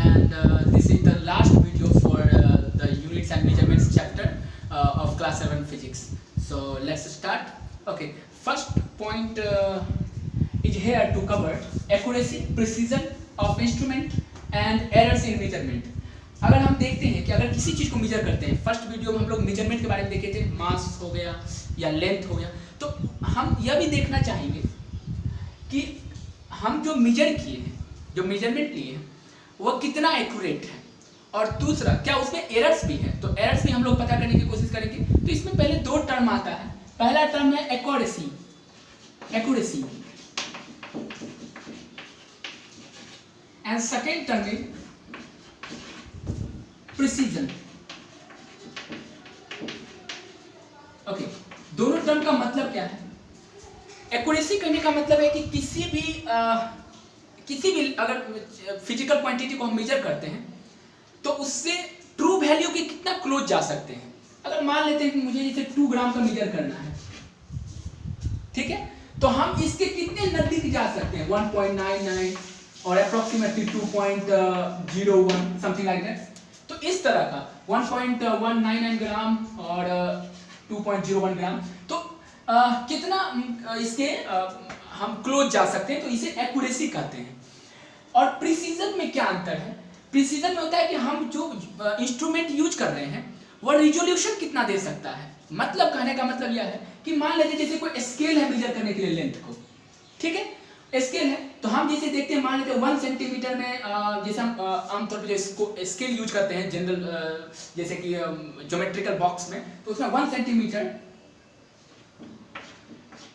and this is the last video for the units and measurements chapter of class 7 physics. So let's start. Okay, first point is here to cover accuracy, precision of instrument and errors in measurement. अगर हम देखते हैं कि अगर किसी चीज़ को major करते हैं, फर्स्ट वीडियो में हम लोग मेजरमेंट के बारे में देखे थे, मास हो गया या लेंथ हो गया, तो हम यह भी देखना चाहेंगे कि हम जो मेजर किए हैं, जो मेजरमेंट लिए हैं, वह कितना एक्यूरेट है, और दूसरा क्या उसमें एरर्स भी हैं, तो एरर्स भी हम लोग पता करने की कोशिश करेंगे। तो इसमें पहले दो टर्म आता है, पहला टर्म है accuracy, accuracy and second term is precision. Okay, दोनों टर्म का मतलब क्या है? एक्यूरेसी कहने का मतलब है कि किसी भी अगर फिजिकल क्वांटिटी को हम मेजर करते हैं तो उससे ट्रू वैल्यू के कितना क्लोज जा सकते हैं। अगर मान लेते हैं कि मुझे जैसे 2 ग्राम का मेजर करना है, ठीक है, तो हम इसके कितने नजदीक जा सकते हैं, 1.99 और अप्रोक्सीमेटली 2.01 समथिंग लाइक दैट। तो इस तरह का 1.199 ग्राम और 2.01 ग्राम, तो कितना इसके हम क्लोज जा सकते हैं, तो इसे एक्यूरेसी कहते हैं। और प्रिसीजन में क्या अंतर है? प्रिसीजन में होता है कि हम जो इंस्ट्रूमेंट यूज कर रहे हैं वह रिजोल्यूशन कितना दे सकता है। मतलब कहने का मतलब यह है कि मान लेते जैसे कोई स्केल है मेजर करने के लिए लेंथ को, ठीक है, स्केल है, तो हम जैसे देखते हैं, मान लेते हैं 1 सेंटीमीटर में जैसे हम आमतौर पर जो स्केल यूज करते हैं जनरल, जैसे कि ज्योमेट्रिकल बॉक्स में, तो उसमें 1 सेंटीमीटर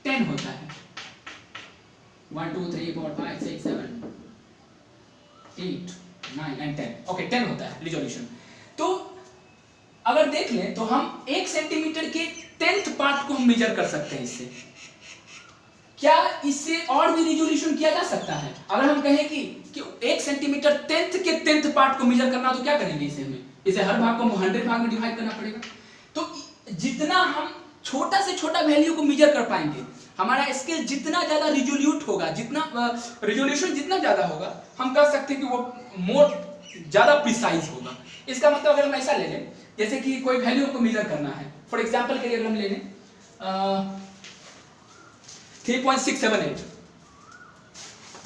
10 होता है। 1 2 3 4 5 6 7 8 9 एंड 10। ओके, 10 होता है रिजोल्यूशन। तो अगर देख लें तो हम 1 सेंटीमीटर के 10th पार्ट को हम मेजर कर सकते हैं इससे। क्या इससे और भी रिजोल्यूशन किया जा सकता है? अगर हम कहें कि 1 सेंटीमीटर 10th के 10th पार्ट को मेजर करना, तो क्या करेंगे इसे हर भाग को 100 भाग में डिवाइड करना पड़ेगा। तो जितना हम छोटा से छोटा वैल्यू को मेजर कर पाएंगे, हमारा स्केल जितना ज्यादा रिजोल्यूट होगा, जितना रिजोल्यूशन जितना ज्यादा होगा, हम कह सकते हैं कि वो मोर ज्यादा प्रिसाइज होगा। इसका मतलब अगर हम ऐसा ले लें, जैसे कि कोई वैल्यू को मेजर करना है, फॉर एग्जांपल के लिए अगर हम ले लें 3.678,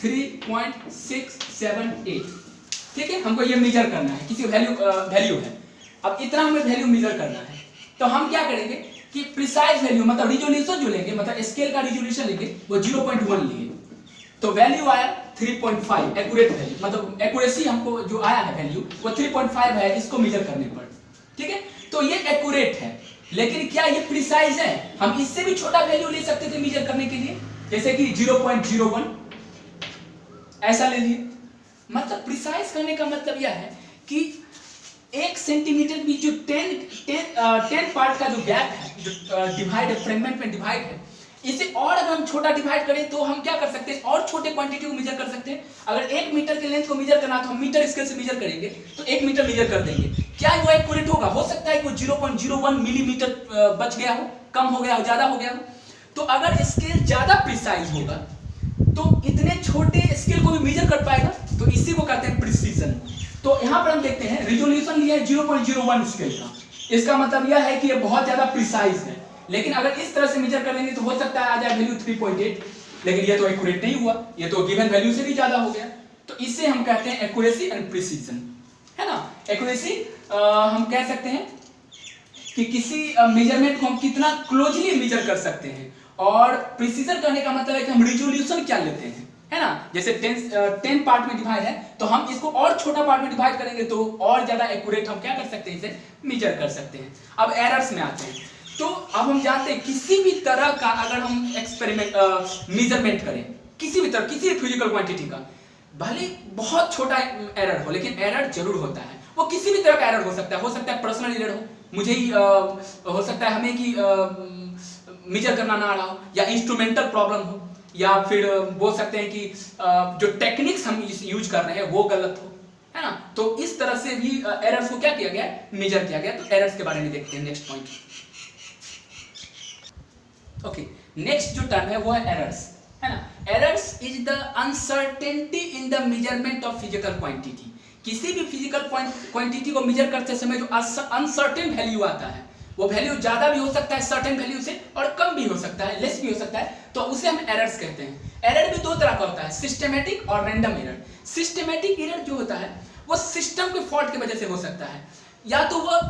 3.678, ठीक है, हमको ये मेजर करना है, किसी वैल्यू है। अब इतना हमें वैल्यू मेजर करना है, तो हम क्या करेंगे कि प्रिसाइज वैल्यू, मतलब रिजोल्यूशन जो लेंगे, मतलब स्केल का रिजोल्यूशन लेंगे, वो 0.1 लिए, तो वैल्यू आया 3.5, एक्यूरेट वैल्यू, मतलब एक्यूरेसी हमको जो आया है वैल्यू वो 3.5 है इसको मेजर करने पर, ठीक है। तो ये एक्यूरेट है, लेकिन क्या ये प्रिसाइज है? हम इससे भी छोटा वैल्यू ले सकते थे मेजर करने के लिए, जैसे कि 0.01 ऐसा ले लिए। मतलब प्रिसाइज करने का मतलब यह है कि 1 सेंटीमीटर की जो 10 पार्ट का जो गैप है, जो डिवाइड है, फ्रेगमेंट में डिवाइड है, इसे और अगर हम छोटा डिवाइड करें तो हम क्या कर सकते हैं, और छोटे क्वांटिटी को मेजर कर सकते हैं। अगर 1 मीटर के लेंथ को मेजर करना तो हम मीटर स्केल से मेजर करेंगे, तो 1 मीटर मेजर कर देंगे। क्या वो एक्यूरेट होगा? हो सकता है कि 0.01 मिलीमीटर बच गया हो, कम हो गया हो, ज्यादा हो गया हो। तो अगर स्केल ज्यादा प्रिसाइज होगा तो इतने छोटे स्केल को भी मेजर कर पाएगा, तो इसी को कहते हैं प्रिसीजन। तो यहां पर हम देखते हैं रिजोल्यूशन लिया है 0.01 स्केल का, इसका मतलब यह है कि यह बहुत ज्यादा प्रिसाइज है। लेकिन अगर इस तरह से मेजर करेंगे तो हो सकता है आ जाए वैल्यू 3.8, लेकिन ये तो एक्यूरेट नहीं हुआ, ये तो गिवन वैल्यू से भी ज्यादा हो गया। तो इससे हम कहते हैं एक्यूरेसी एंड प्रिसीजन, है ना। एक्यूरेसी हम कह सकते हैं कि किसी मेजरमेंट को हम कितना क्लोजली मेजर कर सकते हैं, और प्रिसीजन करने का मतलब है कि हम रिजोल्यूशन क्या लेते हैं, है ना। जैसे 10 पार्ट में डिवाइड है, तो हम इसको और छोटा पार्ट में डिवाइड करेंगे तो और ज्यादा एक्यूरेट हम क्या कर सकते हैं, इसे मेजर कर सकते हैं। अब एरर्स में आते हैं, तो अब हम जानते हैं किसी भी तरह का अगर हम एक्सपेरिमेंट मेजरमेंट करें, किसी भी तरह, किसी फिजिकल क्वांटिटी का, भले बहुत छोटा एरर हो, लेकिन एरर जरूर होता है। वो किसी भी तरह का एरर हो सकता है पर्सनल एरर हो, मुझे ही हो सकता है हमें कि मेजर करना ना आ रहा हो, या इंस्ट्रूमेंटल प्रॉब्लम हो, या फिर बोल सकते हैं कि जो टेक्निक्स हम यूज कर रहे हैं वो गलत हो, है ना। तो इस तरह से भी एरर्स को क्या किया गया, मेजर किया गया। तो एरर्स के बारे में देखते हैं नेक्स्ट पॉइंट। ओके, नेक्स्ट जो टर्म है वो है एरर्स। है ना। Errors is the uncertainty in the measurement of physical quantity. किसी भी फिजिकल क्वांटिटी को मेजर करते समय जो अनसर्टेन वैल्यू आता है, वो वैल्यू ज्यादा भी हो सकता है सर्टेन वैल्यू से और कम भी हो सकता है, लेस भी हो सकता है, तो उसे हम एरर्स कहते हैं। एरर भी दो तरह का होता है, सिस्टमैटिक और रैंडम एरर। सिस्टमैटिक एरर जो होता है वो सिस्टम के फॉल्ट की वजह से हो सकता है, या तो वो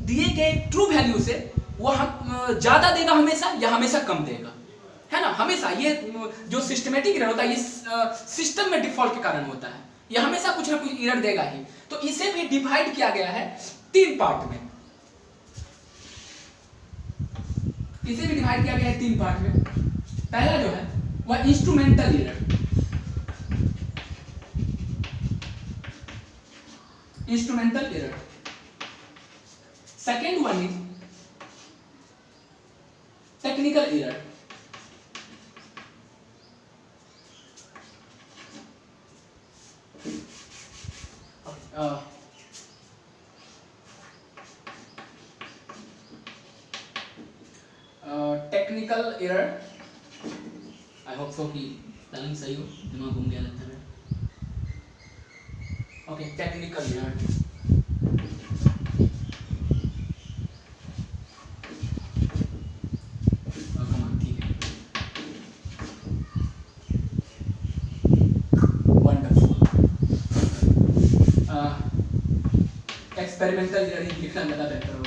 दिए गए ट्रू वैल्यू से वो हम ज्यादा देगा हमेशा या हमेशा कम देगा, है ना। हमेशा ये जो सिस्टमैटिक एरर होता है ये सिस्टम में डिफॉल्ट के कारण होता है, ये हमेशा कुछ ना कुछ एरर देगा ही। तो इसे भी डिवाइड किया गया है 3 पार्ट में। इसे भी डिवाइड किया गया है 3 पार्ट में। पहला जो है वह instrumental error, instrumental error. Second one is technical error. Technical error, I hope so कि स्पेलिंग सही हो, दिमाग घूम गया लगता है। Okay, technical error. ठीक है, वंडरफुल। एक्सपेरिमेंटल एरर ही लिखना ज़्यादा बेहतर होगा।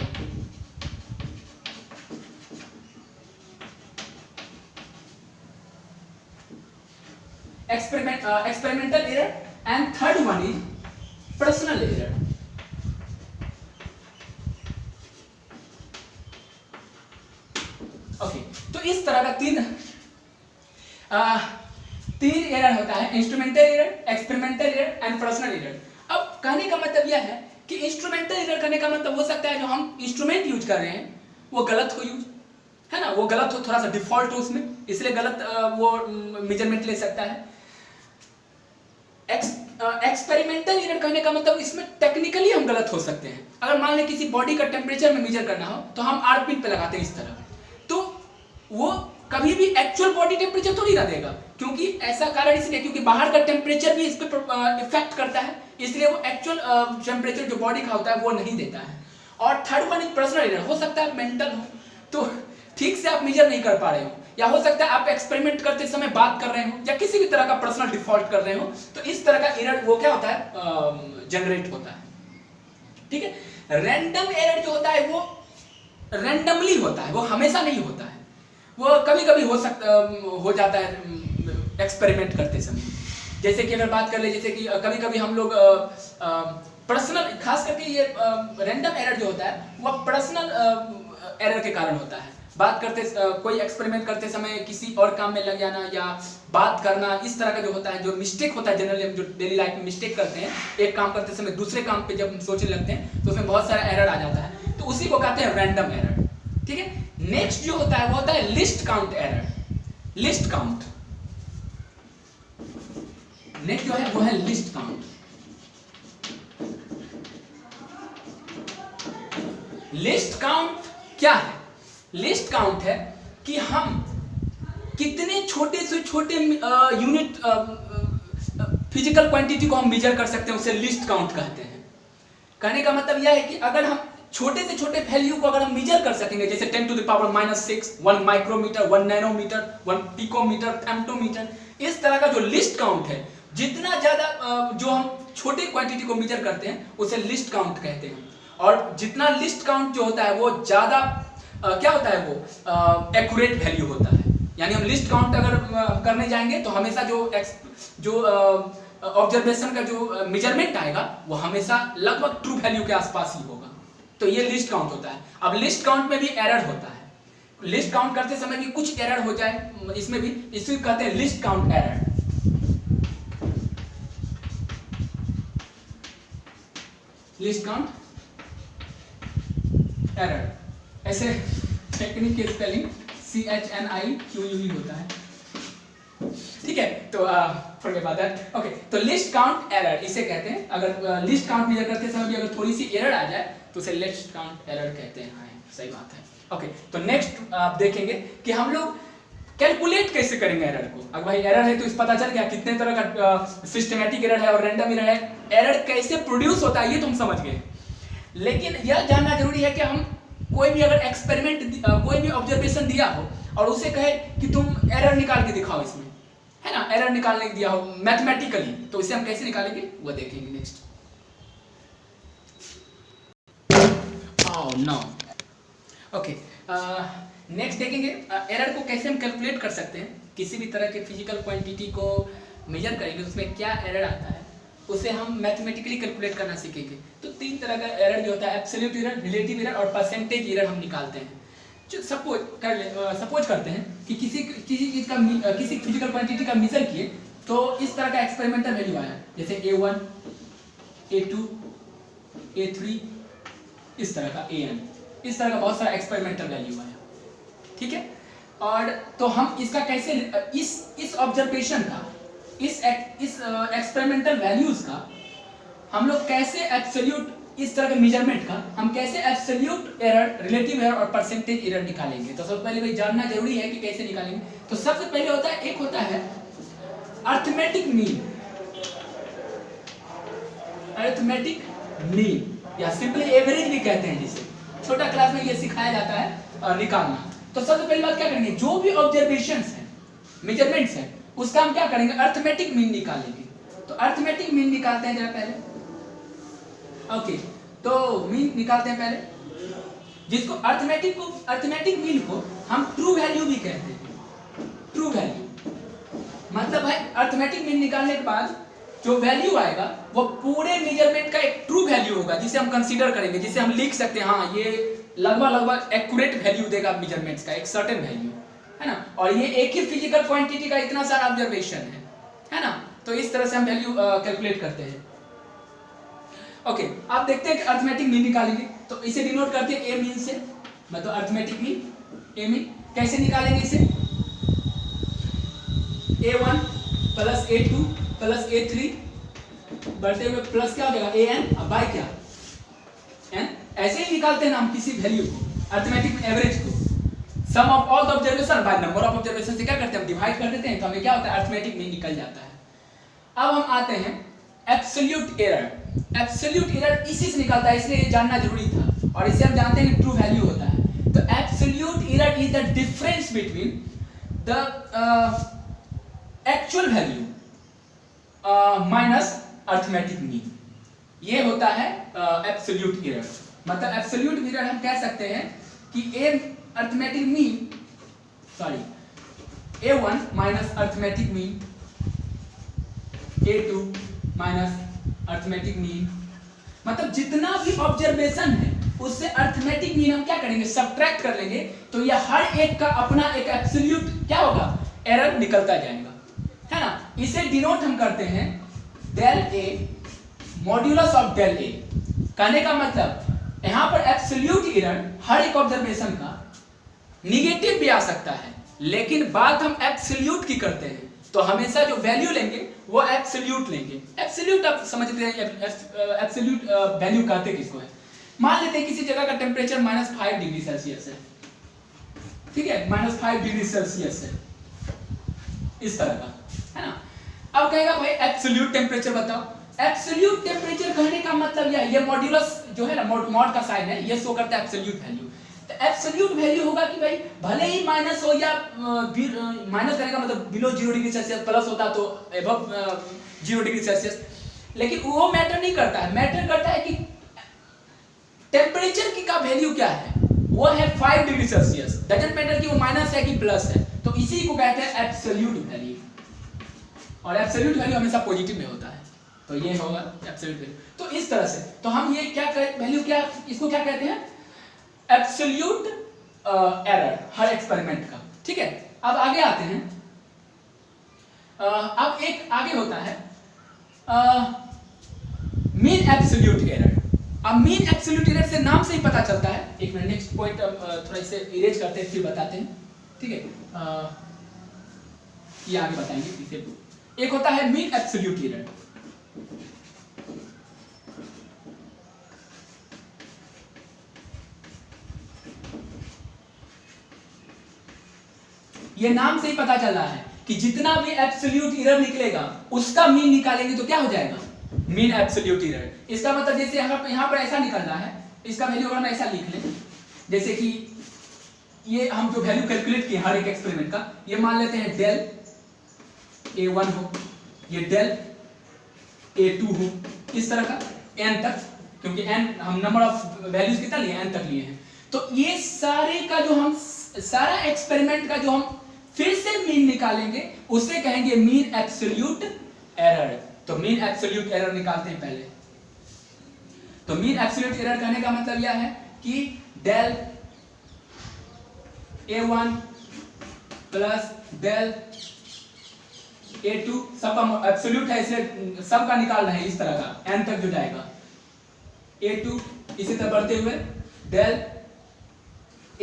experimental error, and third one is personal error। Okay, तो इस तरह का तीन एरर होता है, instrumental error, experimental error and personal error. अब कहने का मतलब यह है कि इंस्ट्रूमेंटल एरर करने का मतलब हो सकता है जो हम इंस्ट्रूमेंट यूज कर रहे हैं वो गलत हो यूज, है ना, वो गलत हो, थोड़ा सा डिफॉल्ट हो उसमें, इसलिए गलत वो मेजरमेंट ले सकता है। एक्सपेरिमेंटल एरर कहने का मतलब इसमें टेक्निकली हम गलत हो सकते हैं। अगर मान लें किसी बॉडी का टेम्परेचर में मेजर करना हो तो हम आरपीएम पे लगाते हैं इस तरह, तो वो कभी भी एक्चुअल बॉडी टेम्परेचर थोड़ी ना देगा, क्योंकि ऐसा कारण इसलिए क्योंकि बाहर का टेम्परेचर भी इस पे इफेक्ट करता है, इसलिए वो एक्चुअल टेम्परेचर जो बॉडी का होता है वो नहीं देता है। और third one is personal error, हो सकता है मेंटल हो, तो ठीक से आप मेजर नहीं कर पा रहे हो, या हो सकता है आप एक्सपेरिमेंट करते समय बात कर रहे हो या किसी भी तरह का पर्सनल डिफॉल्ट कर रहे हो, तो इस तरह का एरर वो क्या होता है, जनरेट होता है। ठीक है। रैंडम एरर जो होता है वो रैंडमली होता है, वो हमेशा नहीं होता है, वो कभी कभी हो जाता है एक्सपेरिमेंट करते समय। जैसे कि अगर बात कर ले, जैसे कि कभी कभी हम लोग पर्सनल, खास करके ये रैंडम एरर जो होता है वो पर्सनल एरर के कारण होता है। बात करते कोई एक्सपेरिमेंट करते समय किसी और काम में लग जाना या बात करना, इस तरह का जो होता है, जो मिस्टेक होता है, जनरली हम जो डेली लाइफ में मिस्टेक करते हैं, एक काम करते समय दूसरे काम पे जब हम सोचने लगते हैं तो उसमें बहुत सारा एरर आ जाता है, तो उसी को कहते हैं रैंडम एरर। ठीक है। नेक्स्ट जो होता है वो होता है list count error. List count, next जो है वो है लिस्ट काउंट। लिस्ट काउंट क्या है? लिस्ट काउंट है कि हम कितने छोटे से छोटे यूनिट फिजिकल क्वांटिटी को हम मेजर कर सकते हैं, उसे लिस्ट काउंट कहते हैं। कहने का मतलब यह है कि अगर हम छोटे से छोटे वैल्यू को अगर हम मेजर कर सकेंगे, जैसे 10 to the power -6, 1 micrometre, 1 nanometre, 1 picometre, femtometre, इस तरह का जो लिस्ट काउंट है, जितना ज्यादा जो हम छोटे क्वांटिटी को मेजर करते हैं उसे लिस्ट काउंट कहते हैं। और जितना लिस्ट काउंट जो होता है वो ज्यादा क्या होता है, वो एक्यूरेट वैल्यू होता है। यानी हम लिस्ट काउंट अगर करने जाएंगे तो हमेशा जो ऑब्जर्वेशन का जो मेजरमेंट आएगा वो हमेशा लगभग ट्रू वैल्यू के आसपास ही होगा, तो ये लिस्ट काउंट होता है। अब लिस्ट काउंट में भी एरर होता है, लिस्ट काउंट करते समय भी कुछ एरर हो जाए, इसमें भी, इसे कहते हैं list count error. List count error, ऐसे टेक्निक की स्पेलिंग CHNIQUE होता है। ठीक है, तो फॉरगेट अबाउट दैट। ओके, तो लिस्ट काउंट एरर इसे कहते हैं। अगर लिस्ट काउंट मेजर करते समय भी अगर थोड़ी सी एरर आ जाए तो उसे लिस्ट काउंट एरर कहते हैं। हाँ, सही बात है। ओके, तो नेक्स्ट आप देखेंगे कि हम लोग कैलकुलेट कैसे करेंगे एरर को? अगर भाई एरर है तो इस पता चल गया कितने तरह का सिस्टमैटिक एरर है और रैंडम एरर है, एरर कैसे प्रोड्यूस होता है ये तो हम समझ गए। लेकिन यह जानना जरूरी है कि हम कोई भी अगर एक्सपेरिमेंट कोई भी ऑब्जर्वेशन दिया हो और उसे कहे कि तुम एरर निकाल के दिखाओ इसमें, है ना, एरर निकालने दिया हो मैथमेटिकली, तो इसे हम कैसे निकालेंगे वो देखेंगे नेक्स्ट। नो ओके, नेक्स्ट देखेंगे एरर को कैसे हम कैलकुलेट कर सकते हैं। किसी भी तरह के फिजिकल क्वांटिटी को मेजर करेंगे उसमें क्या एरर आता है उसे हम मैथमेटिकली कैलकुलेट करना सीखेंगे। तो तीन तरह का एरर जो होता है, एब्सोल्यूट एरर, रिलेटिव एरर और परसेंटेज एरर हम निकालते हैं। जो सपोज करते हैं कि किसी चीज का किसी फिजिकल क्वांटिटी का मेजर किए तो इस तरह का एक्सपेरिमेंटल वैल्यू आया, जैसे A1, A2, A3, इस तरह का AN, इस तरह का बहुत सारा एक्सपेरिमेंटल वैल्यू आया, ठीक है। और तो हम इसका कैसे इस ऑब्जर्वेशन का इस एक्सपेरिमेंटल वैल्यूज का हम लोग कैसे एब्सोल्यूट, इस तरह के मेजरमेंट का हम कैसे एब्सोल्यूट एरर, रिलेटिव एरर और परसेंटेज एरर निकालेंगे। तो सबसे पहले भाई जानना जरूरी है कि कैसे निकालेंगे। तो सबसे पहले होता है, एक होता है अरिथमेटिक मीन, अरिथमेटिक मीन या सिंपली एवरेज भी कहते हैं, जिसे छोटा क्लास में ये सिखाया जाता है निकालना। तो सबसे पहली बात क्या करेंगे, जो भी ऑब्जर्वेशंस है, मेजरमेंट्स है, उसका हम क्या करेंगे, अरिथमेटिक मीन निकालेंगे। तो अरिथमेटिक मीन निकालते हैं जरा पहले। ओके, तो मीन निकालते हैं पहले, जिसको अरिथमेटिक मीन को हम ट्रू वैल्यू भी कहते हैं। ट्रू वैल्यू मतलब भाई अरिथमेटिक मीन निकालने के बाद जो वैल्यू आएगा वो पूरे मेजरमेंट का एक ट्रू वैल्यू होगा, जिसे हम कंसीडर करेंगे, जिसे हम लिख सकते हैं हाँ ये लगभग एक्यूरेट वैल्यू देगा मेजरमेंट्स का, एक सर्टेन वैल्यू, है ना। और ये एक ही फिजिकल क्वांटिटी का इतना सारा ऑब्जर्वेशन है ना। तो इस तरह से हम वैल्यू कैलकुलेट करते हैं। ओके, आप देखते हैं कि अरिथमेटिक मीन निकालेंगे तो इसे डिनोट करते हैं ए मीन से, मतलब अरिथमेटिक मीन, ए मीन कैसे निकालेंगे इसे, A1 plus A2 plus A3 बढ़ते हुए प्लस क्या हो जाएगा AN, अब बाय क्या n, ऐसे ही निकालते हैं ना हम किसी वैल्यू को, अरिथमेटिक एवरेज को, sum of all the observation by number of observation से क्या करते हैं हम डिवाइड कर देते हैं, तो हमें क्या होता है अरिथमेटिक मीन निकल जाता है। अब हम आते हैं एब्सोल्यूट एरर। एब्सोल्यूट एरर इसी से निकलता है, इसलिए ये जानना जरूरी था, और इसे हम जानते हैं कि ट्रू वैल्यू होता है। तो absolute error is the difference between the actual value minus arithmetic mean, ये होता है एब्सोल्यूट एरर। मतलब एब्सोल्यूट एरर हम कह सकते हैं कि arithmetic mean A1 minus arithmetic mean, A2 minus arithmetic mean, मतलब जितना भी ऑब्जर्वेशन है उससे अरिथमेटिक मीन हम क्या करेंगे, सब्ट्रैक्ट कर लेंगे, तो यह हर एक का अपना एक एब्सोल्यूट क्या होगा, एरर निकलता जाएगा, है ना। इसे डिनोट हम करते हैं del A modulus of del A। कहने का मतलब यहां पर एब्सोल्यूट एरर हर एक ऑब्जर्वेशन का निगेटिव भी आ सकता है, लेकिन बात हम एब्सोल्यूट की करते हैं, तो हमेशा जो वैल्यू लेंगे वो एब्सोल्यूट लेंगे। एब्सोल्यूट आप समझते हैं, एब्सोल्यूट वैल्यू कहते किसको है। मान लेते हैं किसी जगह का टेम्परेचर -5 डिग्री सेल्सियस है, ठीक है, -5 डिग्री सेल्सियस है, इस तरह का, है ना। अब कहेगा भाई एब्सोल्यूट टेम्परेचर बताओ। एब्सोल्यूट टेम्परेचर कहने का मतलब यह है, ये मॉड्यूलस जो है ना, मॉड का साइन है, ये शो करता है एब्सोल्यूट वैल्यू। तो एब्सोल्यूट वैल्यू होगा कि भाई भले ही माइनस हो या माइनस करने का मतलब बिलो 0 डिग्री सेल्सियस, प्लस होता तो अबव 0 डिग्री सेल्सियस, लेकिन वो मैटर नहीं करता है। मैटर करता है कि टेम्परेचर की का वैल्यू क्या है, वो है 5 डिग्री सेल्सियस, डजंट मैटर कि वो माइनस है कि प्लस है, तो इसी को कहते हैं एब्सोल्यूट वैल्यू। और एब्सोल्यूट वैल्यू हमेशा पॉजिटिव में होता है, तो ये होगा एब्सोल्यूट वैल्यू। तो इस तरह से तो हम ये क्या वैल्यू क्या, इसको क्या कहते हैं, एब्सोल्यूट एरर हर एक्सपेरिमेंट का, ठीक है। अब आगे आते हैं, अब एक आगे होता है मीन एब्सोल्यूट एरर। अब मीन एब्सोल्यूट एरर से नाम से ही पता चलता है, एक मिनट नेक्स्ट पॉइंट थोड़ा इसे इरेज करते हैं फिर बताते हैं, ठीक है। ये आगे बताएंगे इसे। एक होता है मीन एब्सोल्यूट एरर, ये नाम से ही पता चल रहा है कि जितना भी एब्सोल्यूट एरर निकलेगा उसका मीन निकालेंगे तो क्या हो जाएगा, मीन एब्सोल्यूट एरर। इसका मतलब जैसे यहाँ पर ऐसा निकल रहा है, इसका वैल्यू अगर हम ऐसा लिख लें, जैसे कि ये हम जो वैल्यू कैलकुलेट किए हर एक एक्सपेरिमेंट का, ये मान लेते हैं डेल A1 हो, ये डेल A2 हो, इस तरह का n तक, क्योंकि n हम नंबर ऑफ वैल्यूज कितना लिए, n तक लिए हैं। तो ये सारे का जो हम सारा एक्सपेरिमेंट का जो हम फिर से मीन निकालेंगे उसे कहेंगे मीन एब्सोल्यूट एरर। तो मीन एब्सोल्यूट एरर निकालते हैं पहले। तो मीन एब्सोल्यूट एरर कहने का मतलब यह है कि del A1 plus del A2 सबका एब्सोल्यूट है, इसे सबका निकाल रहे हैं इस तरह का n तक जो जाएगा, A2 इसी तरह बढ़ते हुए डेल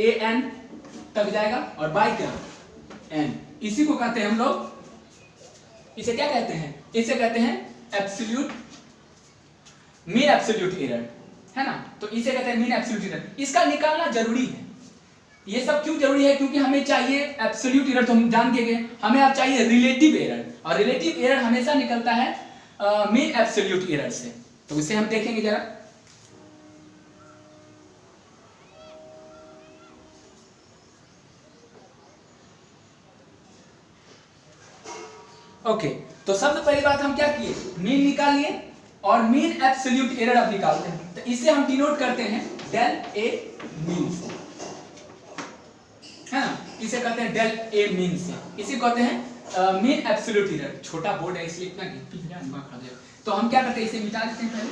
AN तक जाएगा और बाय क्या n। इसी को कहते हैं हम लोग, इसे क्या कहते हैं, इसे कहते हैं एब्सोल्यूट मीन एब्सोल्यूट एरर, है ना। तो इसे कहते हैं मीन एब्सोल्यूट एरर। इसका निकालना जरूरी है। ये सब क्यों जरूरी है, क्योंकि हमें चाहिए एब्सोल्यूट एरर तो हम जान के गए, हमें अब चाहिए रिलेटिव एरर, और रिलेटिव एरर हमेशा निकलता है मीन एब्सोल्यूट एरर से। तो इसे हम देखेंगे जरा। ओके, तो सबसे पहली बात हम क्या किए, मीन निकाल लिए और मीन एब्सोल्यूट एरर अब निकालते हैं। तो इसे हम डिनोट करते हैं डेल ए मीन से, है ना। इसे कहते हैं डेल ए मीन से, इसे कहते हैं मीन एब्सोल्यूट एरर। छोटा बोर्ड है इसलिए इतना दिमाग खा जाएगा। तो हम क्या करते हैं, इसे मिटा देते हैं पहले,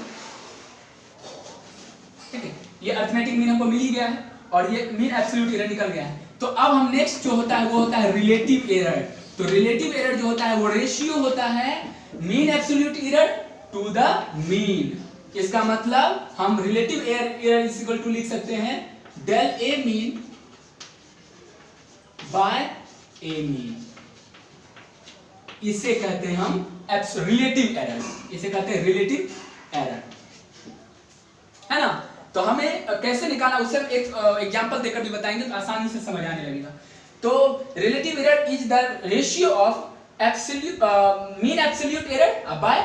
ठीक है। ये अरिथमेटिक मीन हमको मिल ही गया है और ये मीन एब्सोल्यूट एरर निकल गया है। तो अब हम नेक्स्ट जो होता है वो होता है रिलेटिव एरर। तो रिलेटिव एरर जो होता है वो रेशियो होता है mean absolute error to the mean. इसका मतलब हम relative error is equal to लिख सकते हैं del A mean by A mean. इसे कहते हैं हम रिलेटिव एरर, इसे कहते हैं रिलेटिव एरर, है ना। तो हमें कैसे निकालना उससे एक एग्जांपल देकर भी बताएंगे तो आसानी से समझ आने लगेगा। तो relative error is the ratio of absolute mean absolute error bye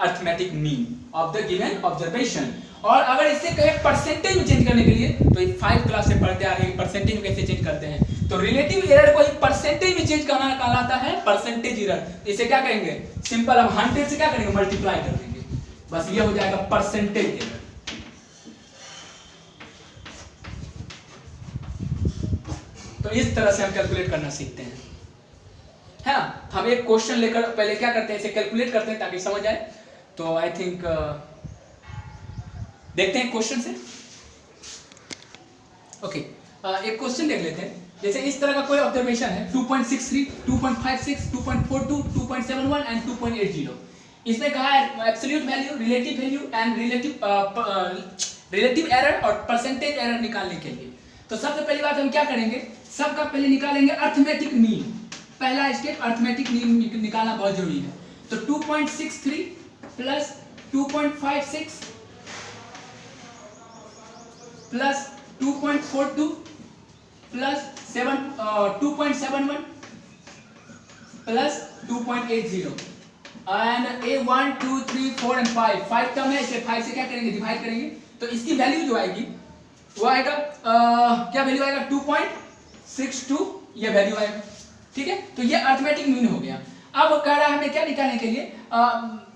arithmetic mean of the given observation. और अगर इसे कहे परसेंटेज में चेंज करने के लिए, तो 5 क्लास से पढ़ते आ रहे हैं परसेंटेज में कैसे चेंज करते हैं। तो रिलेटिव एरर को ही परसेंटेज में चेंज करना कहलाता है परसेंटेज एरर। इसे क्या कहेंगे, सिंपल हम 100 से क्या करेंगे, मल्टीप्लाई कर देंगे, बस ये हो जाएगा परसेंटेज एरर। तो इस तरह से हम कैलकुलेट करना सीखते हैं, है ना। हम एक क्वेश्चन लेकर पहले क्या करते हैं, इसे कैलकुलेट करते हैं ताकि समझ आए। तो आई थिंक देखते हैं क्वेश्चन से। ओके, एक क्वेश्चन देख लेते हैं। जैसे इस तरह का कोई ऑब्जर्वेशन है 2.63, 2.56, 2.42, 2.71 एंड 2.80। इसमें कहा है absolute value, relative value and relative error और परसेंटेज एरर निकालने के लिए। तो सबसे पहली बात हम क्या करेंगे, सबका पहले निकालेंगे अरिथमेटिक मीन। पहला स्टेप अरिथमेटिक मीन निकालना बहुत जरूरी है। तो 2.63 plus 2.56 plus 2.42 plus 2.71 plus 2.80 and A1 2 3 4 and 5 term है, इसे 5 से क्या करेंगे, डिवाइड करेंगे। तो इसकी वैल्यू जो आएगी वो आएगा क्या वैल्यू आएगा 2.62, ये वैल्यू आएगा, ठीक है। तो ये अरिथमेटिक मीन हो गया। अब कह रहा है हमें क्या निकालने के लिए,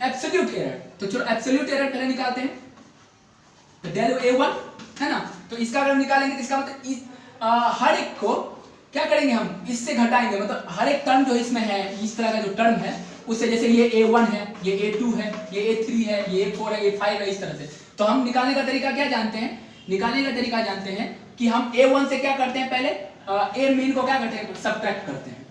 एब्सोल्यूट एरर। तो चलो एब्सोल्यूट एरर पहले निकालते हैं। तो डेल A1 है ना, तो इसका अगर निकालेंगे तो इसका मतलब हर एक को क्या करेंगे, हम इससे घटाएंगे, मतलब हर एक टर्म जो इसमें है, इस तरह का जो टर्म है उससे, जैसे ये A1 है, ये A2 है, ये A3 है, ये A4 है, A5 है, इस तरह से। तो हम निकालने का तरीका क्या जानते हैं, निकालने का तरीका जानते हैं कि हम A1 से क्या करते हैं, पहले A मीन को क्या करते हैं, सब्ट्रैक्ट करते हैं,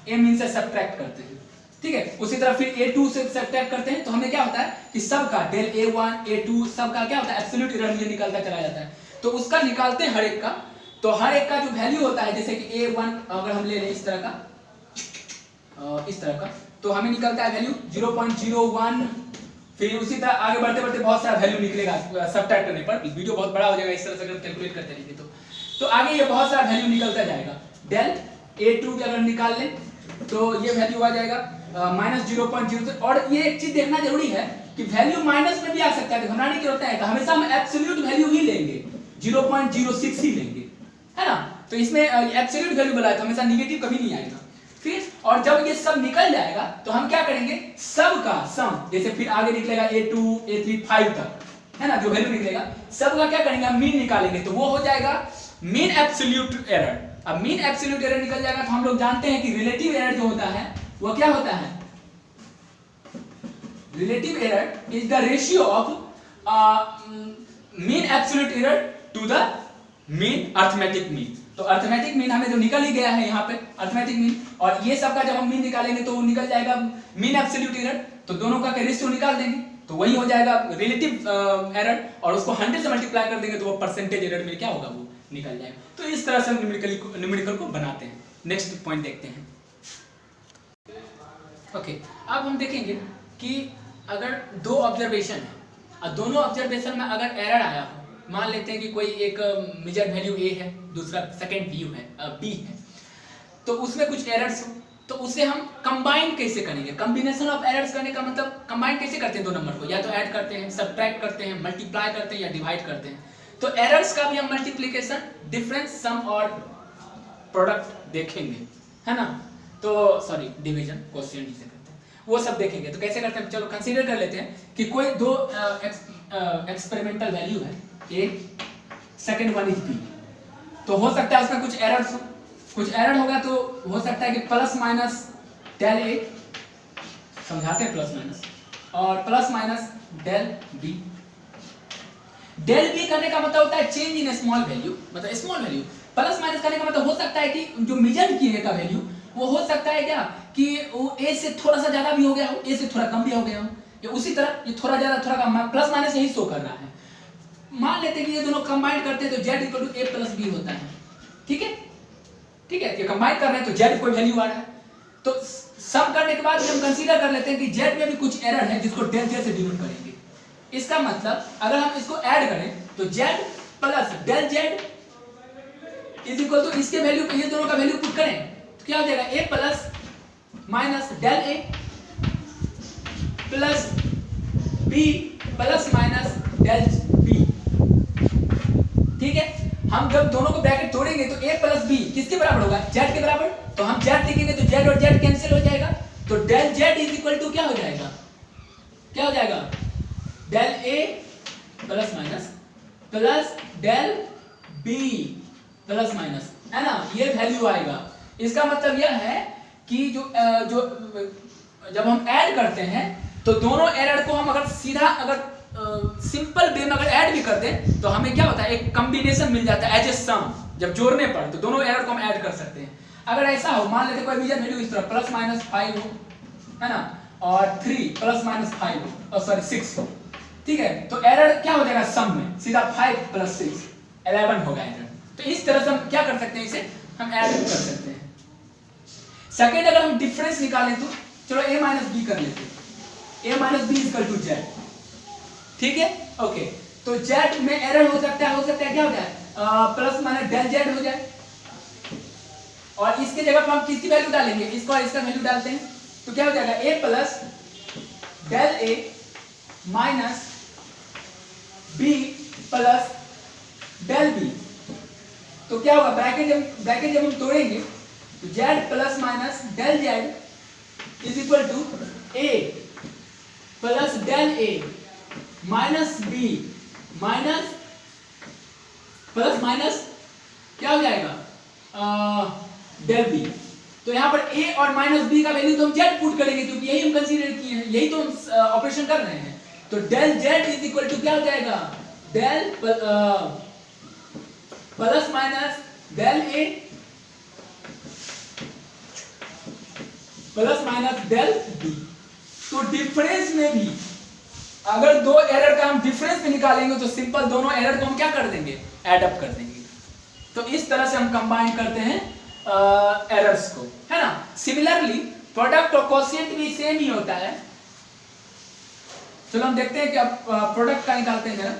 A मीन से सब्ट्रैक्ट करते हैं, ठीक है। उसी तरह फिर A2 से सब्ट्रैक्ट करते हैं। तो हमें क्या होता है कि सबका डेल A1 A2 सबका क्या होता है, एब्सोल्यूट एरर में निकलता चला जाता है। तो उसका निकालते हैं हर एक का। तो हर एक का जो वैल्यू होता है, जैसे कि A1 अगर हम ले लें इस तरह का, इस तरह का, तो हमें निकलता है वैल्यू 0.01। फिर उसी तरह आगे बढ़ते बढ़ते बहुत सारा वैल्यू निकलेगा सब्ट्रैक्ट करने पर। वीडियो बहुत बड़ा हो जाएगा इस तरह से अगर कैलकुलेट करते रहेंगे तो आगे ये बहुत सारा वैल्यू निकलता जाएगा। डेल A2 भी अगर निकाल लें तो ये वैल्यू आ जाएगा -0.03। और ये एक चीज देखना जरूरी है कि वैल्यू माइनस में भी आ सकता है, घबराने की जरूरत है, तो हमेशा हम एब्सोल्यूट वैल्यू ही लेंगे, 0.06 ही लेंगे, है ना। तो इसमें एब्सोल्यूट वैल्यू बोला है तो हमेशा निगेटिव कभी नहीं आएगा। फिर और जब ये सब निकल जाएगा तो हम क्या करेंगे, सब का सम, जैसे फिर आगे निकलेगा A2 A3 5 तक, है ना, जो वैल्यू निकलेगा सब का क्या करेंगे, हम मीन निकालेंगे, तो वो हो जाएगा मीन एब्सोल्यूट एरर। अब मीन एब्सोल्यूट एरर निकल जाएगा तो हम लोग जानते हैं कि रिलेटिव एरर जो होता है वो क्या होता है, relative error is the ratio of mean absolute error to the mean arithmetic mean. तो अर्थमेटिक मीन हमें जो निकल ही गया है यहाँ पे अर्थमेटिक मीन, और ये सब का जब हम मीन निकालेंगे तो वो निकल जाएगा मीन एब्सोल्यूट एरर, तो दोनों का रेशियो निकाल देंगे तो वही हो जाएगा रिलेटिव एरर, और उसको 100 से मल्टीप्लाई कर देंगे तो वो परसेंटेज एरर में क्या होगा, वो निकल जाएगा। तो इस तरह से न्यूमेरिकल को बनाते हैं। नेक्स्ट पॉइंट देखते हैं। ओके, अब हम देखेंगे कि अगर दो ऑब्जर्वेशन है और दोनों ऑब्जर्वेशन में अगर एरर आया हो, मान लेते हैं कि कोई एक मेजर वैल्यू A है, दूसरा सेकंड वैल्यू है B है, तो उसमें कुछ एरर्स हो तो उसे हम कंबाइन कैसे करेंगे। कॉम्बिनेशन ऑफ एरर्स करने का मतलब कंबाइन कैसे करते हैं दो नंबर को, या तो ऐड करते हैं, सब्ट्रैक्ट करते हैं, मल्टीप्लाई करते हैं या डिवाइड करते हैं। तो एरर्स का भी हम मल्टीप्लिकेशन, डिफरेंस, सम और प्रोडक्ट देखेंगे, है ना। तो सॉरी डिवीजन, क्वेश्चन से करते हैं, वो सब देखेंगे। तो कैसे करते हैं, चलो कंसीडर कर लेते हैं कि कोई दो एक्सपेरिमेंटल वैल्यू है A, second one is B। तो हो सकता है उसमें कुछ एरर्स हो, कुछ एरर होगा तो हो सकता है कि प्लस माइनस डेल A, समझाते हैं प्लस माइनस, और plus minus del B। Del B करने का मतलब होता है चेंज इन स्मॉल वैल्यू, मतलब स्मॉल वैल्यू। प्लस माइनस करने का मतलब हो सकता है कि जो मेजर किए का वैल्यू वो हो सकता है क्या कि वो A से थोड़ा सा ज्यादा भी हो गया हो, A से थोड़ा कम भी हो गया हो, या उसी तरह ये थोड़ा ज्यादा थोड़ा कम, प्लस माइनस यही शो कर रहा है। मान लेते हैं कि ये दोनों कंबाइन करते हैं तो Z equal to A plus B होता है, ठीक है, ठीक है। ये कंबाइन कर रहे हैं तो Z कोई वैल्यू आ रहा है, तो सम करने के बाद हम कंसीडर कर लेते हैं कि Z में भी कुछ एरर है जिसको डेल Z से डिनोट करेंगे। इसका मतलब अगर हम इसको ऐड करें तो Z plus del Z is equal to इसके वैल्यू, ये दोनों का वैल्यू पुट करें तो क्या हो जाएगा, A plus minus del A plus B plus minus del B, ठीक है। हम जब दोनों को ब्रैकेट तोड़ेंगे तो A प्लस B किसके बराबर होगा, Z के बराबर। तो हम Z लिखेंगे तो Z और Z कैंसिल हो जाएगा, तो del Z is equal to क्या हो जाएगा, क्या हो जाएगा, del A plus minus plus del B plus minus, है ना, ये वैल्यू आएगा। इसका मतलब यह है कि जो जब हम ऐड करते हैं तो दोनों एरर को हम अगर सीधा अगर सिंपल वे में अगर ऐड भी कर दें तो हमें क्या होता है, एक कॉम्बिनेशन मिल जाता है एज ए सम। जब जोड़ने पर तो दोनों एरर को हम ऐड कर सकते हैं। अगर ऐसा हो, मान लेते कोई मेजर वैल्यू इस तरह प्लस माइनस 5 हो, है ना, और 3 प्लस माइनस 5 हो, और सॉरी 6 हो, ठीक है, तो एरर क्या हो जाएगा सम में, सीधा 5 प्लस 6 11 होगा एरर। तो इस तरह से हम क्या कर सकते हैं, इसे हम ऐड कर सकते हैं। सेकेंड, अगर हम डिफरेंस निकालें तो चलो A माइनस B कर लेते हैं, A minus B equal to Z, ठीक है, ओके। तो Z में एरर हो सकता है क्या हो जाए, प्लस माइनस डेल Z हो जाए, और इसके जगह पर हम किसकी वैल्यू डालेंगे, इसको और इसका वैल्यू डालते हैं तो क्या हो जाएगा, A plus del A minus B plus del B। तो क्या होगा, ब्रैकेट जब हम तोड़ेंगे तो Z plus minus del Z is equal to A plus del A minus B minus plus minus क्या हो जाएगा, डेल B। तो यहाँ पर A और माइनस B का वैल्यू तो हम Z पुट करेंगे क्योंकि यही हम कंसीडर किए हैं, यही तो हम ऑपरेशन कर रहे हैं। तो del Z is equal to क्या हो जाएगा, del plus minus del A plus minus del B। तो डिफरेंस में भी अगर दो एरर का हम डिफरेंस में निकालेंगे तो सिंपल दोनों एरर को हम क्या कर देंगे, ऐड अप कर देंगे। तो इस तरह से हम कंबाइन करते हैं एरर्स को, है ना। सिमिलरली प्रोडक्ट और कोशिएंट भी सेम ही होता है। चलो हम देखते हैं कि अब प्रोडक्ट का निकालते हैं।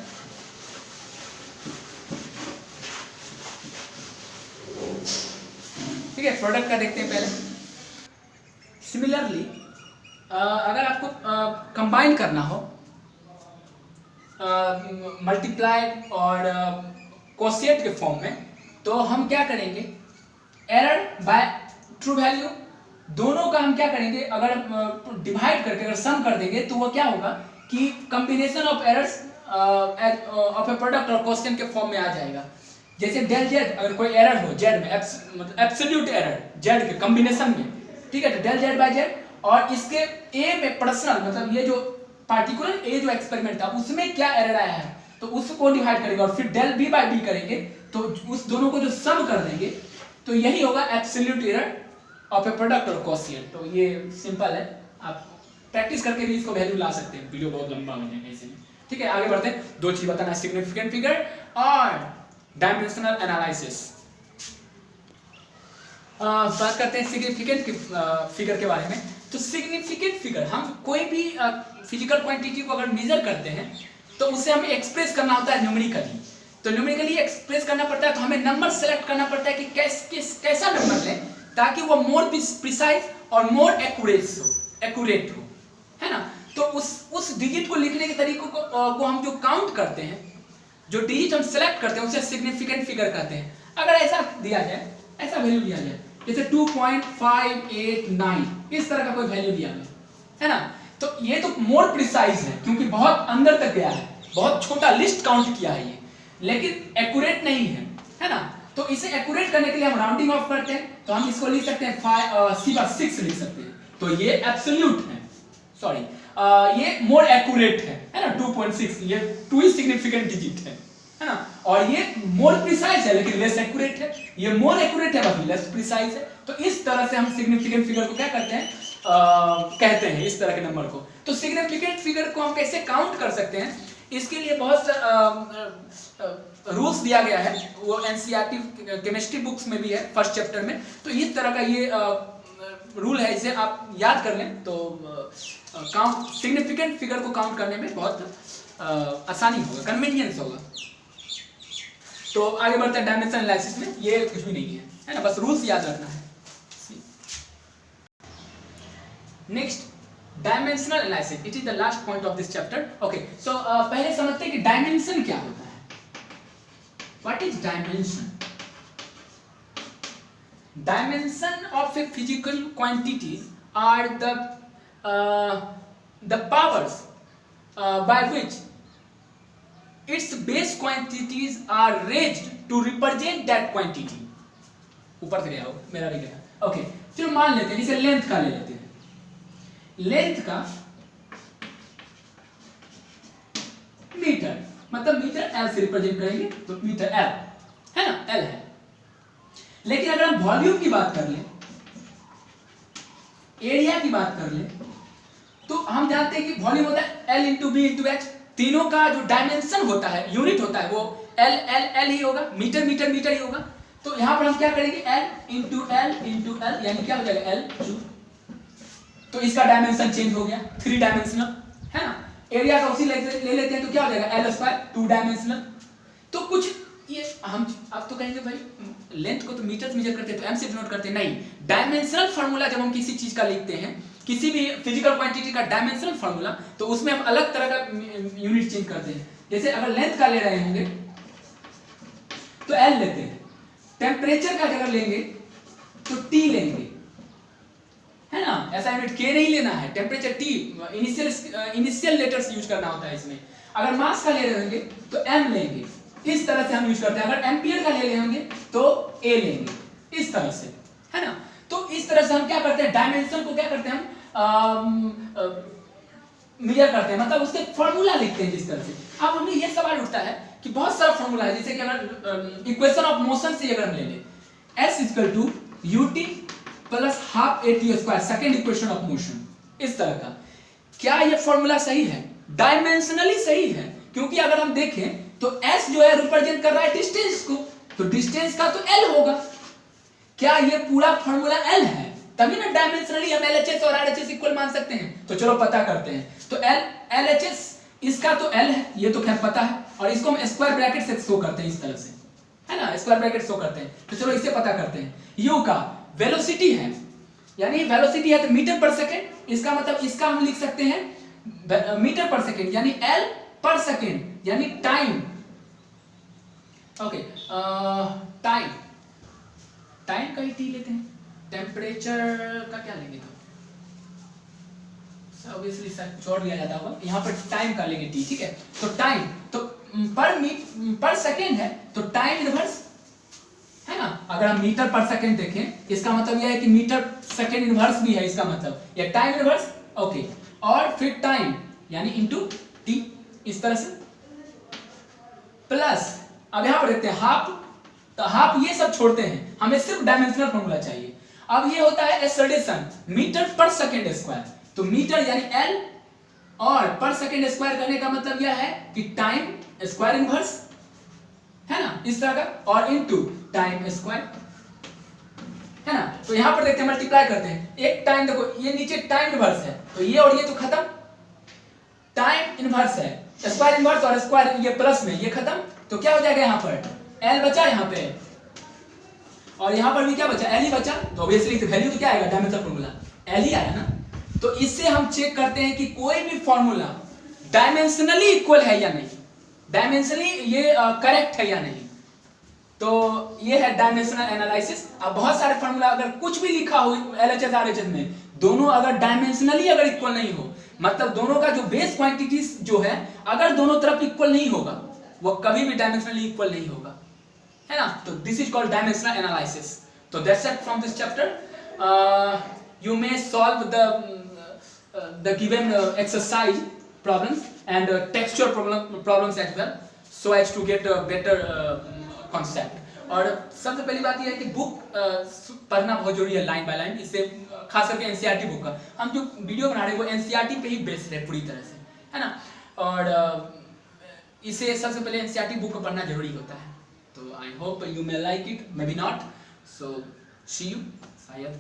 ठीक है, प्रोडक्ट का देखते हैं पहले। सिमिलरली अगर आपको कंबाइन करना हो मल्टीप्लाई और कोशिएंट के फॉर्म में, तो हम क्या करेंगे, एरर बाय ट्रू वैल्यू, दोनों का हम क्या करेंगे, अगर डिवाइड करके अगर सम कर देंगे तो वो क्या होगा कि combination of errors of A product और क्वेश्चन के फॉर्म में आ जाएगा। जैसे डेल जेड, अगर कोई एरर हो जेड में, मतलब एब्सोल्यूट एरर जेड के कॉम्बिनेशन में, ठीक है, तो डेल जेड बाय जेड, और इसके ए में पर्सनल, मतलब ये जो पार्टिकुलर ए जो एक्सपेरिमेंट था उसमें क्या एरर आया है तो उसको डिवाइड करेंगे, और फिर डेल बी बाय बी करेंगे, तो उस दोनों को जो सम कर देंगे तो यही होगा absolute error of A product और क्वोशिएंट। तो ये सिंपल है, आप प्रैक्टिस करके भी इसको वैल्यू ला सकते हैं, वीडियो बहुत लंबा हो जाएगा इसलिए। ठीक है, आगे बढ़ते हैं। दो चीज बताना, सिग्निफिकेंट फिगर और डायमेंशनल एनालिसिस। बात करते हैं सिग्निफिकेंट फिगर के बारे में। तो सिग्निफिकेंट फिगर, हम कोई भी फिजिकल क्वांटिटी को अगर मेजर करते हैं तो उसे हमें एक्सप्रेस करना होता है न्यूमेरिकली। तो न्यूमेरिकली एक्सप्रेस करना पड़ता है, तो हमें नंबर सेलेक्ट करना पड़ता है कि कैसा नंबर लें ताकि वो मोर प्रिसाइज और मोर एक्यूरेट हो, है ना। तो उस डिजिट को लिखने के तरीकों को हम जो काउंट करते हैं, जो डिजिट हम सेलेक्ट करते हैं, उसे सिग्निफिकेंट फिगर कहते हैं। अगर ऐसा दिया जाए, ऐसा वैल्यू दिया जाए जैसे 2.589, इस तरह का कोई वैल्यू दिया गया है ना, तो ये तो मोर प्रिसाइज है क्योंकि बहुत अंदर तक गया है, बहुत छोटा लिस्ट काउंट किया है ये, लेकिन एक्यूरेट नहीं है ना। तो इसे एक्यूरेट करने के लिए हम राउंडिंग ऑफ करते हैं, तो हम इसको लिख सकते हैं 6 लिख सकते हैं, तो ये एब्सोल्यूट है, सॉरी ये मोर एक्यूरेट है ना। 2.6 ये 2 ही सिग्निफिकेंट डिजिट है ना, और ये मोर प्रिसाइज है लेकिन लेस एक्यूरेट है, ये मोर एक्यूरेट है बट लेस प्रिसाइज है। तो इस तरह से हम सिग्निफिकेंट फिगर को क्या करते हैं, कहते हैं इस तरह के नंबर को। तो सिग्निफिकेंट फिगर को हम कैसे काउंट कर सकते हैं, इसके लिए बहुत रूल्स दिया गया है, वो एनसीईआरटी केमिस्ट्री बुक्स में भी है, फर्स्ट चैप्टर में। तो इस तरह का ये रूल है, इसे आप याद कर लें तो काउंट सिग्निफिकेंट फिगर को काउंट करने में बहुत आसानी होगा, कन्वीनियंस होगा। तो आगे बढ़ते हैं डायमेंशन एनालिसिस में। ये कुछ भी नहीं है ना, बस रूल्स याद रखना है। Next, dimensional analysis, it is the last point of this chapter. Okay, so पहले समझते हैं कि डायमेंशन क्या होता है। What is dimension? Dimension of a physical quantities are the powers by which its base quantities are raised to represent that quantity. ऊपर से गया हो, मेरा भी गया। ओके, चलो मान लेते हैं, जैसे लेंथ का ले लेते हैं। लेंथ का मीटर, मतलब मीटर एल से रिप्रेजेंट करेंगे, तो मीटर एल है ना, एल है। लेकिन अगर हम वॉल्यूम की बात कर लें, एरिया की बात कर लें, तो हम जानते हैं कि वॉल्यूम होता है L into B into H, तीनों का जो डायमेंशन होता है, यूनिट होता है, वो L ही होगा, मीटर मीटर मीटर ही होगा। तो यहां पर हम क्या करेंगे, L इंटू एल, यानी क्या हो जाएगा L क्यूब। तो इसका डायमेंशन चेंज हो गया, 3 डायमेंशनल है ना। एरिया का उसी ले लेते हैं, तो क्या हो जाएगा L स्क्वायर, 2 डायमेंशनल। तो कुछ ये हम आप तो कहेंगे भाई लेंथ को तो मीटर मेजर करते हैं तो एम से डिनोट करते हैं, नहीं। डायमेंशनल फार्मूला जब हम किसी चीज का लिखते हैं, किसी भी फिजिकल क्वांटिटी का डायमेंशनल फार्मूला, तो उसमें हम अलग तरह का यूनिट चेंज करते हैं। जैसे अगर लेंथ का ले रहे होंगे तो एल लेते हैं, टेम्परेचर का अगर लेंगे तो टी लेंगे, है ना। ऐसा यूनिट के नहीं लेना है, temperature T, initial letters use करना होता है इसमें। अगर मास का ले रहे होंगे तो एम लेंगे, इस तरह से हम यूज करते हैं। अगर एम्पियर का ले रहे होंगे तो ए लेंगे, इस तरह से, है ना। तो इस तरह से हम क्या करते हैं, डायमेंशन को क्या करते हैं, हम मेजर करते हैं, मतलब उसके फॉर्मूला लिखते हैं जिस तरह से। अब हमें ये सवाल उठता है कि बहुत सारा फॉर्मूला है, जैसे कि अगर इक्वेशन ऑफ मोशन से अगर हम ले लें, S equal to ut plus half at square, second equation of motion, इस तरह का। क्या ये फॉर्मूला सही है? डायमेंशनली सही है, क्योंकि अगर हम देखें तो S जो है रिप्रेजेंट कर रहा है डिस्टेंस को, तो डिस्टेंस का तो L होगा। क्या ये पूरा फॉर्मूला L है? तभी ना डायमेंशनली हम LHS और RHS इक्वल मान सकते हैं। तो चलो पता करते हैं। तो LHS इसका तो L है, ये तो खैर पता है, और इसको हम स्क्वायर ब्रैकेट से शो करते हैं इस तरह से, है ना, स्क्वायर ब्रैकेट शो करते हैं। तो चलो इसे पता करते हैं। U का वेलोसिटी है, यानी वेलोसिटी है तो मीटर पर सेकेंड, इसका मतलब इसका हम लिख सकते हैं मीटर पर सेकेंड, यानी एल पर सेकेंड, यानी टाइम। ओके, टाइम, टाइम का ही टी लेते हैं, टेम्परेचर का क्या लेंगे तो ऑब्वियसली छोड़ दिया जाता होगा, यहाँ पर टाइम का लेंगे टी, ठीक है। तो टाइम तो पर सेकेंड है तो टाइम इनवर्स है ना। अगर हम मीटर पर सेकेंड देखें इसका मतलब यह है कि मीटर सेकेंड इनवर्स भी है, इसका मतलब यह टाइम इनवर्स। ओके, और फिर टाइम यानी इनटू टी, इस तरह से प्लस, अब यहां पर देखते हैं हाफ, तो हाफ ये सब छोड़ते हैं, हमें सिर्फ डायमेंशनल फॉर्मूला चाहिए। अब ये होता है एक्सेलरेशन मीटर पर सेकेंड स्क्वायर, तो मीटर यानी एल और पर सेकेंड स्क्वायर करने का मतलब यह है कि टाइम स्क्वायर इनवर्स है ना, इस तरह का, और इनटू टाइम स्क्वायर है ना। तो यहां पर देखते हैं मल्टीप्लाई करते हैं, एक टाइम देखो ये नीचे टाइम इनवर्स है तो ये और ये तो खत्म, टाइम इनवर्स है, स्क्वायर इनवर्स और स्क्वायर ये प्लस में ये खत्म, तो क्या हो जाएगा यहाँ पर एल बचा यहाँ पे, और यहाँ पर भी क्या बचा एल ही बचा, तो ऑब्वियसली वैल्यू तो क्या आएगा डायमेंशनल फॉर्मूला एल ही आया ना। तो इससे हम चेक करते हैं कि कोई भी फॉर्मूला डायमेंशनली इक्वल है या नहीं, डायमेंशनली ये करेक्ट है या नहीं। तो ये है डायमेंशनल एनालिसिस। अब बहुत सारे फॉर्मूला अगर कुछ भी लिखा हो एलएचएस आरएचएस में, दोनों अगर डायमेंशनली अगर इक्वल नहीं हो, मतलब दोनों का जो बेस क्वांटिटीज जो है अगर दोनों तरफ इक्वल नहीं होगा, वो कभी भी डायमेंशनली इक्वल नहीं होगा, है ना। तो this is called dimensional analysis. तो that's it from this chapter. you may solve the given exercise problems and textual problems as well, so as to get a better concept। और सबसे पहली बात यह है कि बुक पढ़ना बहुत जरूरी है लाइन बाय लाइन, इससे खास करके एनसीईआरटी बुक का हम जो वीडियो बना रहे हैं वो एनसीईआरटी पे ही बेस्ड है पूरी तरह से, है ना। और इसे सबसे पहले एनसीईआरटी बुक को पढ़ना जरूरी होता है। तो I hope you may like it, may be not, so see you शायद।